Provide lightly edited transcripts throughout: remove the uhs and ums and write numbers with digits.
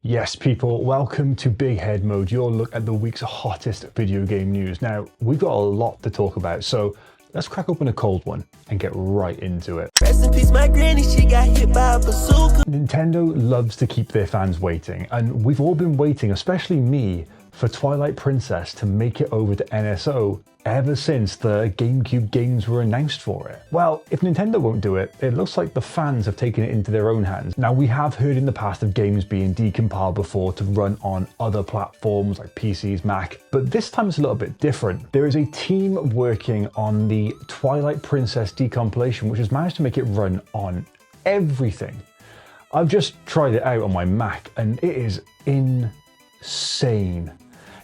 Yes, people, welcome to Big Head Mode, your look at the week's hottest video game news. Now, we've got a lot to talk about, so let's crack open a cold one and get right into it. Rest in peace, my granny, she got hit by a bazooka. Nintendo loves to keep their fans waiting, and we've all been waiting, especially me, for Twilight Princess to make it over to NSO ever since the GameCube games were announced for it. Well, if Nintendo won't do it, it looks like the fans have taken it into their own hands. Now, we have heard in the past of games being decompiled before to run on other platforms like PCs, Mac, but this time it's a little bit different. There is a team working on the Twilight Princess decompilation, which has managed to make it run on everything. I've just tried it out on my Mac and it is insane.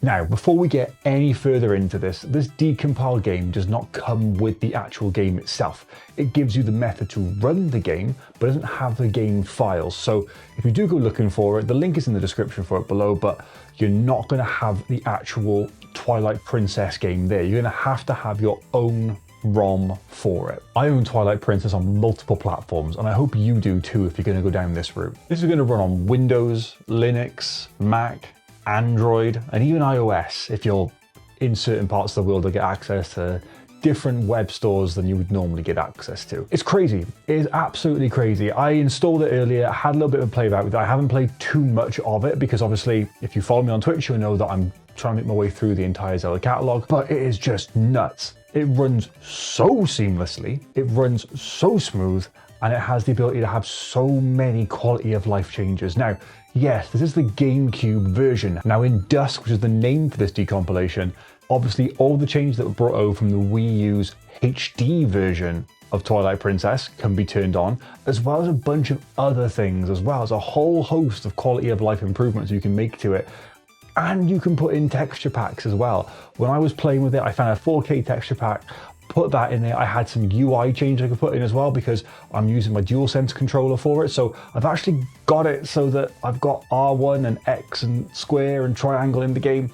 Now, before we get any further into this decompile game does not come with the actual game itself. It gives you the method to run the game, but doesn't have the game files. So if you do go looking for it, the link is in the description for it below, but you're not going to have the actual Twilight Princess game there. You're going to have your own ROM for it. I own Twilight Princess on multiple platforms, and I hope you do too if you're going to go down this route. This is going to run on Windows, Linux, Mac, Android, and even iOS if you're in certain parts of the world to get access to different web stores than you would normally get access to. It's crazy. It is absolutely crazy. I installed it earlier, had a little bit of a play about it. I haven't played too much of it because obviously if you follow me on Twitch, you'll know that I'm trying to make my way through the entire Zelda catalog, but it is just nuts. It runs so seamlessly, it runs so smooth, and it has the ability to have so many quality of life changes. Now, yes, this is the GameCube version. Now in Dusk, which is the name for this decompilation, obviously all the changes that were brought over from the Wii U's HD version of Twilight Princess can be turned on, as well as a bunch of other things, as well as a whole host of quality of life improvements you can make to it. And you can put in texture packs as well. When I was playing with it, I found a 4K texture pack, put that in there. I had some UI changes I could put in as well because I'm using my DualSense controller for it. So I've actually got it so that I've got R1 and X and square and triangle in the game.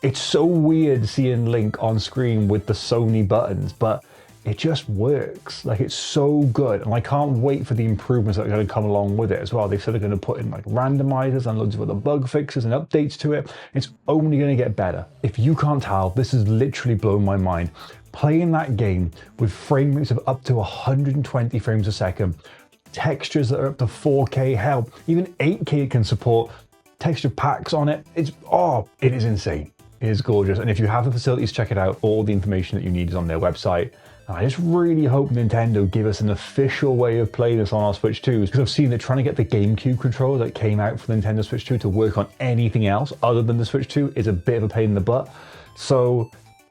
It's so weird seeing Link on screen with the Sony buttons, but it just works. Like, it's so good. And I can't wait for the improvements that are going to come along with it as well. They said they're going to put in like randomizers and loads of other bug fixes and updates to it. It's only going to get better. If you can't tell, this has literally blown my mind. Playing that game with frame rates of up to 120 frames a second, textures that are up to 4K, hell, even 8K it can support, texture packs on it. It is insane. It is gorgeous. And if you have the facilities, check it out. All the information that you need is on their website. And I just really hope Nintendo give us an official way of playing this on our Switch 2s, because I've seen they're trying to get the GameCube controller that came out for the Nintendo Switch 2 to work on anything else other than the Switch 2 is a bit of a pain in the butt. So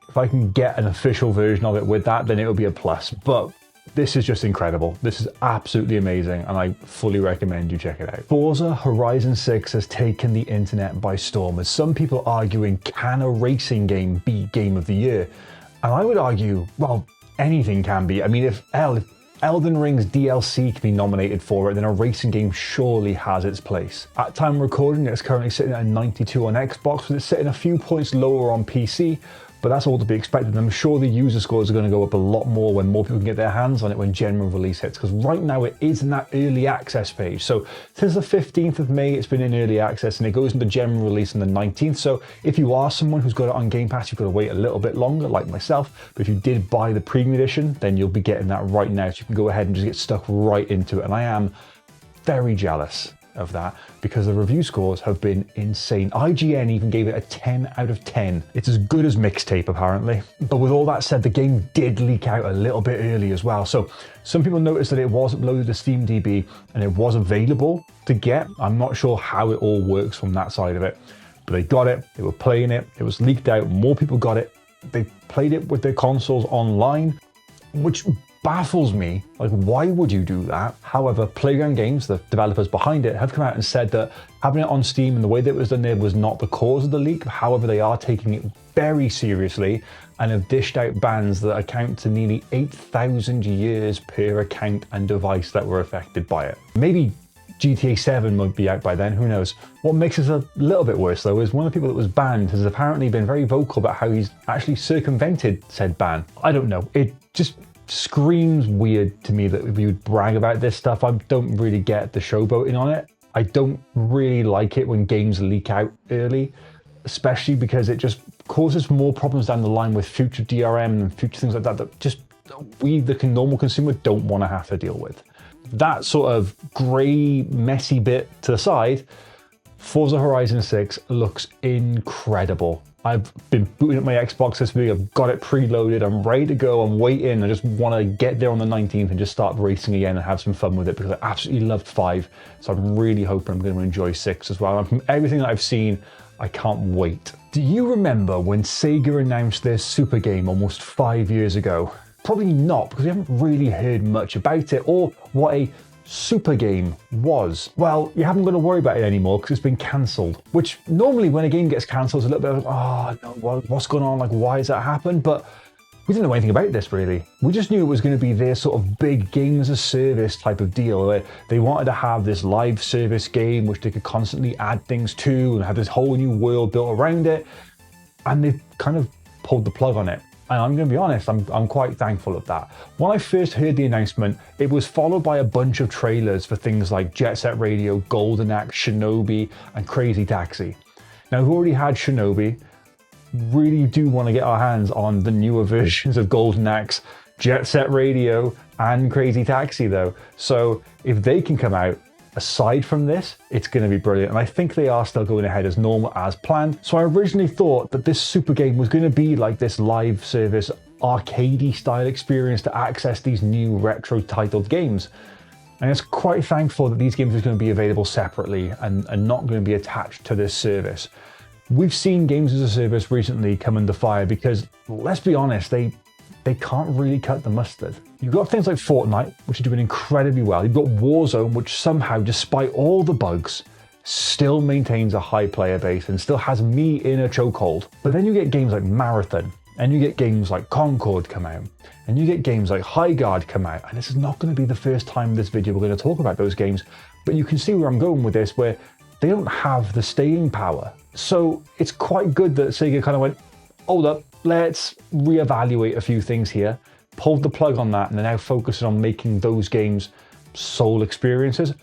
if I can get an official version of it with that, then it'll be a plus. But this is just incredible. This is absolutely amazing, and I fully recommend you check it out. Forza Horizon 6 has taken the internet by storm, as some people arguing, can a racing game be Game of the Year? And I would argue, well, anything can be. I mean, if Elden Ring's DLC can be nominated for it, then a racing game surely has its place. At time of recording, it's currently sitting at 92 on Xbox, but it's sitting a few points lower on PC, but that's all to be expected. I'm sure the user scores are going to go up a lot more when more people can get their hands on it when general release hits, because right now it is in that early access phase. So since the 15th of May, it's been in early access, and it goes into general release on the 19th. So if you are someone who's got it on Game Pass, you've got to wait a little bit longer, like myself. But if you did buy the premium edition, then you'll be getting that right now. So you can go ahead and just get stuck right into it. And I am very jealous of that because the review scores have been insane. IGN even gave it a 10 out of 10. It's as good as mixtape apparently. But with all that said, the game did leak out a little bit early as well. So some people noticed that it was uploaded to SteamDB and it was available to get. I'm not sure how it all works from that side of it, but they got it, they were playing it, it was leaked out, more people got it, they played it with their consoles online, which baffles me. Like, why would you do that? However, Playground Games, the developers behind it, have come out and said that having it on Steam and the way that it was done there was not the cause of the leak. However, they are taking it very seriously and have dished out bans that account to nearly 8,000 years per account and device that were affected by it. Maybe GTA 7 might be out by then, who knows. What makes this a little bit worse though is one of the people that was banned has apparently been very vocal about how he's actually circumvented said ban. I don't know, it just screams weird to me that we would brag about this stuff. I don't really get the showboating on it. I don't really like it when games leak out early, especially because it just causes more problems down the line with future DRM and future things like that that just we, the normal consumer, don't want to have to deal with. That sort of grey, messy bit to the side, Forza Horizon 6 looks incredible. I've been booting up my Xbox this week, I've got it preloaded, I'm ready to go, I'm waiting, I just want to get there on the 19th and just start racing again and have some fun with it because I absolutely loved 5, so I'm really hoping I'm going to enjoy 6 as well. And from everything that I've seen, I can't wait. Do you remember when Sega announced their Super game almost 5 years ago? Probably not, because we haven't really heard much about it or what a Super game was. Well, you haven't got to worry about it anymore because it's been cancelled, which normally when a game gets cancelled is a little bit of, oh no, what's going on, like why has that happened? But we didn't know anything about this really. We just knew it was going to be their sort of big game as a service type of deal where they wanted to have this live service game which they could constantly add things to and have this whole new world built around it, and they've kind of pulled the plug on it. And I'm going to be honest, I'm quite thankful of that. When I first heard the announcement, it was followed by a bunch of trailers for things like Jet Set Radio, Golden Axe, Shinobi, and Crazy Taxi. Now, we've already had Shinobi. Really do want to get our hands on the newer versions of Golden Axe, Jet Set Radio, and Crazy Taxi though. So if they can come out, aside from this, it's going to be brilliant. And I think they are still going ahead as normal as planned. So I originally thought that this Super game was going to be like this live service, arcadey style experience to access these new retro titled games. And it's quite thankful that these games are going to be available separately and not going to be attached to this service. We've seen games as a service recently come under fire because, let's be honest, they can't really cut the mustard. You've got things like Fortnite, which are doing incredibly well. You've got Warzone, which somehow, despite all the bugs, still maintains a high player base and still has me in a chokehold. But then you get games like Marathon, and you get games like Concord come out, and you get games like Highguard come out. And this is not going to be the first time in this video we're going to talk about those games, but you can see where I'm going with this, where they don't have the staying power. So it's quite good that Sega kind of went, hold up, let's reevaluate a few things here, pulled the plug on that, and they're now focusing on making those games sole experiences.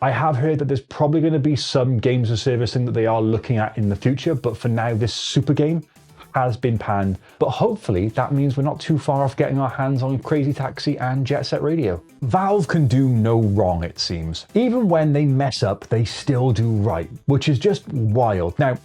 I have heard that there's probably going to be some games of service thing that they are looking at in the future, but for now, this Super game has been panned. But hopefully that means we're not too far off getting our hands on Crazy Taxi and Jet Set Radio. Valve can do no wrong, it seems. Even when they mess up, they still do right, which is just wild. Now,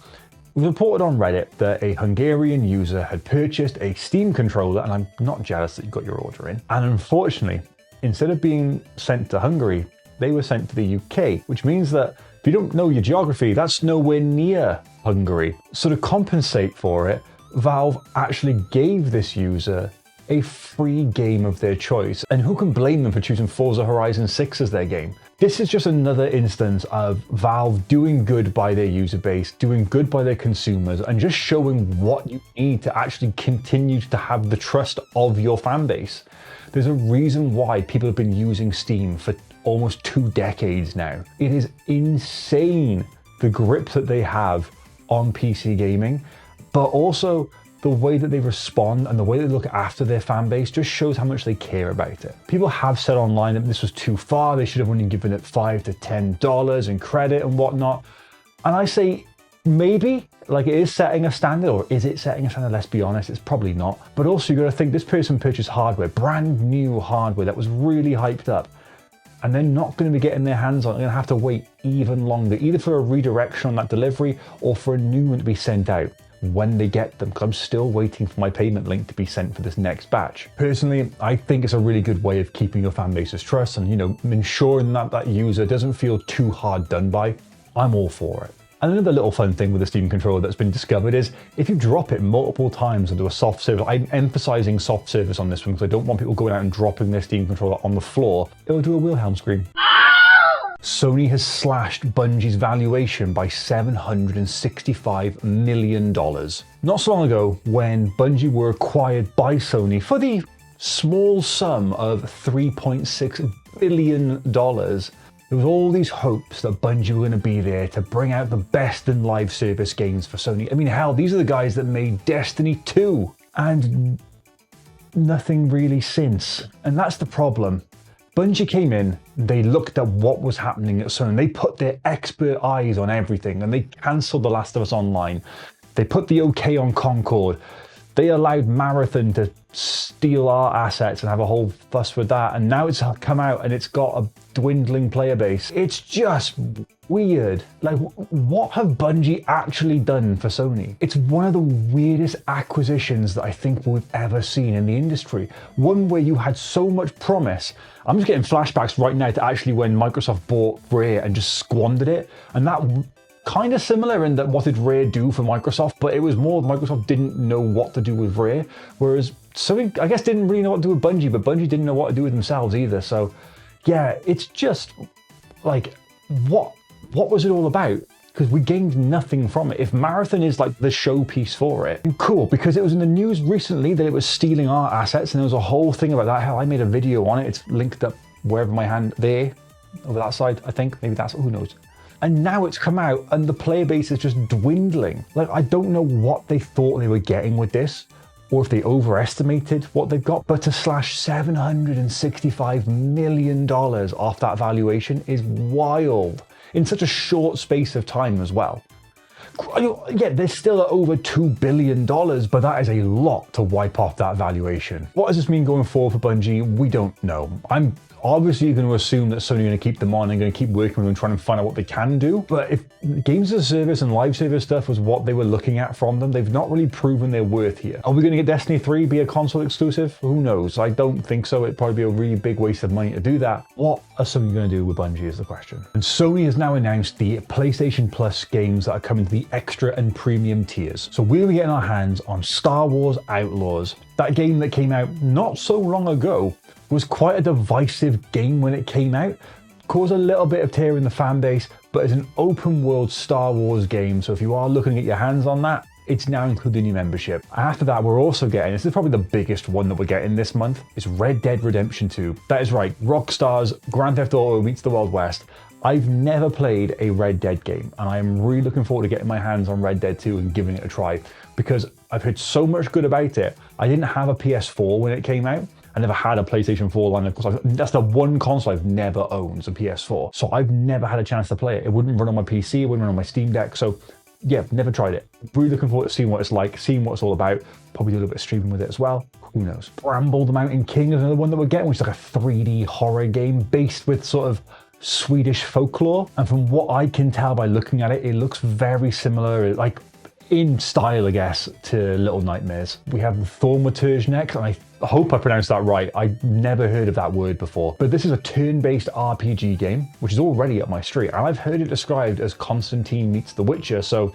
we've reported on Reddit that a Hungarian user had purchased a Steam controller, and I'm not jealous that you got your order in. And unfortunately, instead of being sent to Hungary, they were sent to the UK, which means that if you don't know your geography, that's nowhere near Hungary. So to compensate for it, Valve actually gave this user a free game of their choice. And who can blame them for choosing Forza Horizon 6 as their game? This is just another instance of Valve doing good by their user base, doing good by their consumers, and just showing what you need to actually continue to have the trust of your fan base. There's a reason why people have been using Steam for almost 2 decades now. It is insane the grip that they have on PC gaming, but also the way that they respond and the way they look after their fan base just shows how much they care about it. People have said online that this was too far, they should have only given it $5 to $10 in credit and whatnot. And I say, maybe, like it is setting a standard, or is it setting a standard? Let's be honest, it's probably not. But also you gotta think this person purchased hardware, brand new hardware that was really hyped up, and they're not going to be getting their hands on it. They're going to have to wait even longer, either for a redirection on that delivery or for a new one to be sent out when they get them, because I'm still waiting for my payment link to be sent for this next batch. Personally, I think it's a really good way of keeping your fan base's trust and, you know, ensuring that that user doesn't feel too hard done by. I'm all for it. And another little fun thing with the Steam controller that's been discovered is if you drop it multiple times into a soft service, I'm emphasizing soft service on this one because I don't want people going out and dropping their Steam controller on the floor, it'll do a Wilhelm scream. Sony has slashed Bungie's valuation by $765 million. Not so long ago, when Bungie were acquired by Sony for the small sum of $3.6 billion, there was all these hopes that Bungie were going to be there to bring out the best in live service games for Sony. I mean, hell, these are the guys that made Destiny 2 and nothing really since. And that's the problem. Bungie came in, they looked at what was happening at Sony, they put their expert eyes on everything, and they cancelled The Last of Us Online. They put the OK on Concord. They allowed Marathon to steal our assets and have a whole fuss with that, and now it's come out and it's got a dwindling player base. It's just weird. Like, what have Bungie actually done for Sony? It's one of the weirdest acquisitions that I think we've ever seen in the industry. One where you had so much promise. I'm just getting flashbacks right now to actually when Microsoft bought Rare and just squandered it, and that kind of similar in that what did Rare do for Microsoft, but it was more Microsoft didn't know what to do with Rare, whereas Sony, I guess, didn't really know what to do with Bungie, but Bungie didn't know what to do with themselves either. So yeah, it's just like, what was it all about? Because we gained nothing from it. If Marathon is like the showpiece for it, cool, because it was in the news recently that it was stealing our assets, and there was a whole thing about that. Hell, I made a video on it. It's linked up wherever my hand, there, over that side, I think. Maybe that's, who knows. And now it's come out and the player base is just dwindling. Like, I don't know what they thought they were getting with this, or if they overestimated what they've got, but to slash $765 million off that valuation is wild in such a short space of time as well. Yeah, they're still at over $2 billion, but that is a lot to wipe off that valuation. What does this mean going forward for Bungie? We don't know. I'm obviously going to assume that Sony are going to keep them on and going to keep working with them, trying to find out what they can do. But if games as a service and live service stuff was what they were looking at from them, they've not really proven their worth here. Are we going to get Destiny 3 be a console exclusive? Who knows? I don't think so. It'd probably be a really big waste of money to do that. What are Sony going to do with Bungie is the question. And Sony has now announced the PlayStation Plus games that are coming to the extra and premium tiers. So we'll be getting our hands on Star Wars Outlaws. That game that came out not so long ago was quite a divisive game when it came out, caused a little bit of tear in the fan base, but it's an open world Star Wars game, so if you are looking to get your hands on that, it's now included in your membership. After that, we're also getting, this is probably the biggest one that we're getting this month, is Red Dead Redemption 2. That is right, Rockstar's Grand Theft Auto meets the Wild West. I've never played a Red Dead game, and I am really looking forward to getting my hands on Red Dead 2 and giving it a try, because I've heard so much good about it. I didn't have a PS4 when it came out. I never had a PlayStation 4 line, of course. That's the one console I've never owned, is a PS4. So I've never had a chance to play it. It wouldn't run on my PC, it wouldn't run on my Steam Deck. So yeah, never tried it. Really looking forward to seeing what it's like, seeing what it's all about. Probably do a little bit of streaming with it as well. Who knows? Bramble the Mountain King is another one that we're getting, which is like a 3D horror game based with sort of Swedish folklore. And from what I can tell by looking at it, it looks very similar, like in style, I guess, to Little Nightmares. We have the Thaumaturge next, and I hope I pronounced that right. I've never heard of that word before. But this is a turn-based RPG game, which is already up my street. And I've heard it described as Constantine meets The Witcher, so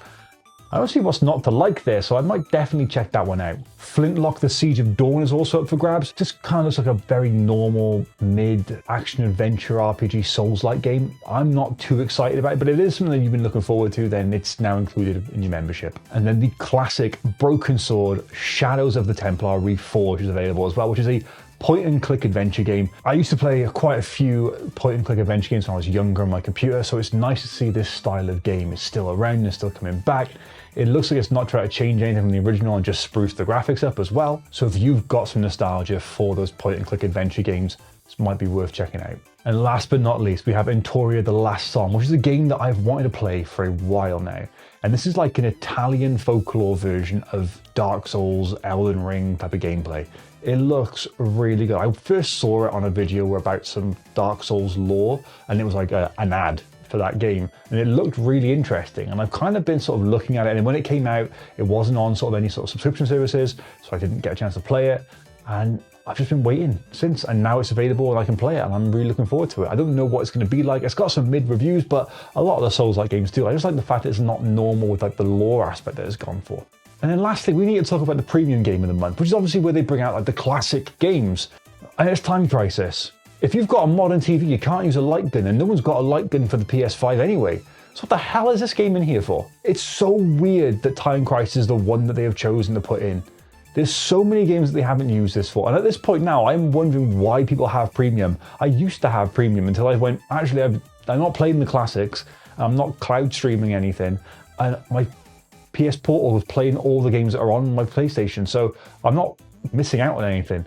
I don't see what's not to like there, so I might definitely check that one out. Flintlock: The Siege of Dawn is also up for grabs. Just kind of looks like a very normal mid-action-adventure RPG Souls-like game. I'm not too excited about it, but it is something that you've been looking forward to, then it's now included in your membership. And then the classic Broken Sword Shadows of the Templar Reforged is available as well, which is a point-and-click adventure game. I used to play quite a few point-and-click adventure games when I was younger on my computer, so it's nice to see this style of game is still around and still coming back. It looks like it's not trying to change anything from the original and just spruce the graphics up as well. So if you've got some nostalgia for those point-and-click adventure games, this might be worth checking out. And last but not least, we have Entoria: The Last Song, which is a game that I've wanted to play for a while now. And this is like an Italian folklore version of Dark Souls, Elden Ring type of gameplay. It looks really good. I first saw it on a video about some Dark Souls lore, and it was like an ad for that game, and it looked really interesting. And I've kind of been sort of looking at it, and when it came out, it wasn't on sort of any sort of subscription services, so I didn't get a chance to play it. And I've just been waiting since, and now it's available and I can play it, and I'm really looking forward to it. I don't know what it's going to be like. It's got some mid reviews, but a lot of the Souls-like games do. I just like the fact that it's not normal with like the lore aspect that it's gone for. And then lastly, we need to talk about the premium game of the month, which is obviously where they bring out like the classic games. And it's Time Crisis. If you've got a modern TV, you can't use a light gun, and no one's got a light gun for the PS5 anyway. So what the hell is this game in here for? It's so weird that Time Crisis is the one that they have chosen to put in. There's so many games that they haven't used this for. And at this point now, I'm wondering why people have premium. I used to have premium until I went, actually, I'm not playing the classics. I'm not cloud streaming anything. And my PS Portal is playing all the games that are on my PlayStation. So I'm not missing out on anything.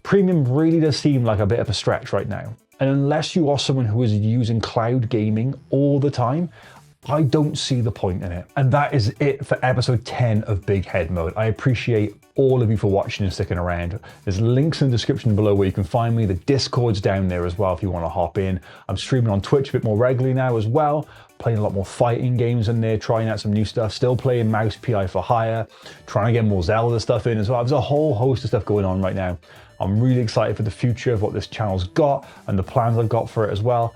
Premium really does seem like a bit of a stretch right now. And unless you are someone who is using cloud gaming all the time, I don't see the point in it. And that is it for episode 10 of Big Head Mode. I appreciate all of you for watching and sticking around. There's links in the description below where you can find me. The Discord's down there as well if you want to hop in. I'm streaming on Twitch a bit more regularly now as well, playing a lot more fighting games in there, trying out some new stuff, still playing Mouse PI for Hire, trying to get more Zelda stuff in as well. There's a whole host of stuff going on right now. I'm really excited for the future of what this channel's got and the plans I've got for it as well.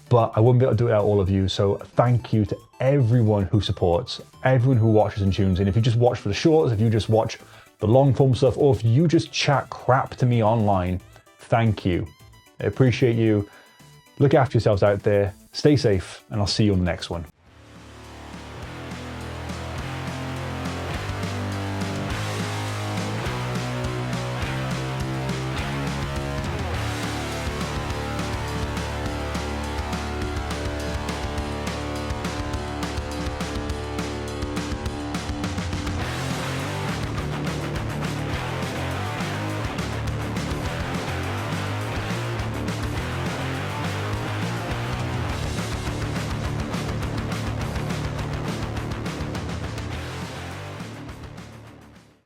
But I wouldn't be able to do it without all of you. So thank you to everyone who supports, everyone who watches and tunes in. If you just watch for the shorts, if you just watch the long form stuff, or if you just chat crap to me online, thank you. I appreciate you. Look after yourselves out there. Stay safe, and I'll see you on the next one.